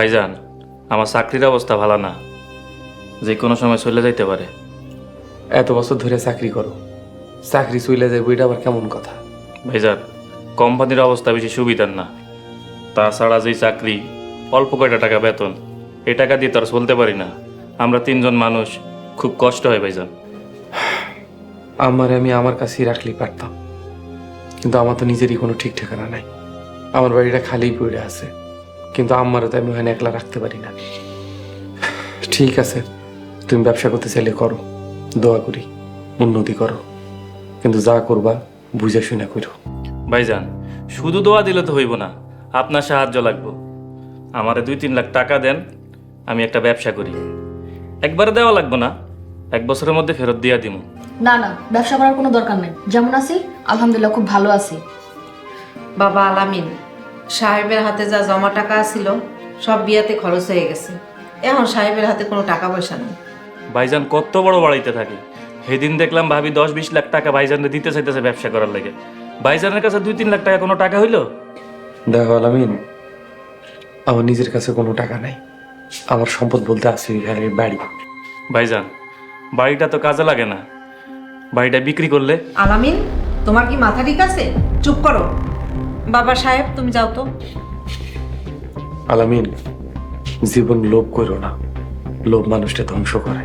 ভাইজান, আমার চাকরির অবস্থা ভালো না, যে কোনো সময় চলে যাইতে পারে। এত বছর ধরে চাকরি করো, চাকরি চলে যাবে এটা আবার কেমন কথা? ভাইজান, কোম্পানির অবস্থা বেশি সুবিধার না। তাছাড়া যেই চাকরি, অল্প কয়টা টাকা বেতন, এই টাকা দিয়ে তো আর চলতে পারি না। আমরা তিনজন মানুষ, খুব কষ্ট হয় ভাইজান। আমি আমার কাছেই রাখলেই পারতাম, কিন্তু আমার তো নিজেরই কোনো ঠিক ঠিকানা নাই। আমার বাড়িটা খালিই পড়ে আছে, কিন্তু আমারও তো আমি ওখানে একলা রাখতে পারি না। ঠিক আছে, তুমি ব্যবসা করতে চাইলে করো, দোয়া করি উন্নতি করো, কিন্তু যা করবা বুঝে শুনে করো। ভাইজান, শুধু দোয়া দিলে তো হইব না, আপনার সাহায্য লাগবে। আমারে 2-3 লাখ টাকা দেন, আমি একটা ব্যবসা করি। একবারে দেওয়া লাগবে না, 1 বছরের মধ্যে ফেরত দিয়া দিব। না না, ব্যবসা করার কোনো দরকার নেই। যেমন আছি আলহামদুলিল্লাহ, খুব ভালো আছি। বাবা আলামিন, সাহেবের হাতে যা জমা টাকা ছিল সব বিয়াতে খরচ হয়ে গেছে। এখন সাহেবের হাতে কোনো টাকা পয়সা নেই। ভাইজান কত বড় বাড়িতে থাকে, সেদিন দেখলাম ভাবি 10-20 লাখ টাকা ভাইজানরে দিতে চাইতেছে ব্যবসা করার লেগে। ভাইজানের কাছে 2-3 লাখ টাকা কোনো টাকা হইলো? দেখো আলামিন, আমার নিজের কাছে কোনো টাকা নাই। আমার সম্পদ বলতে আছে এখানে বাড়ি। ভাইজান, বাড়িটা তো কাজে লাগে না, বাড়িটা বিক্রি করলে। আলামিন, তোমার কি মাথা ঠিক আছে? চুপ করো। বাবা সাহেব, তুমি যাও তো। আলামিন, জীবন লোভ করো না, লোভ মানুষটা ধ্বংস করে।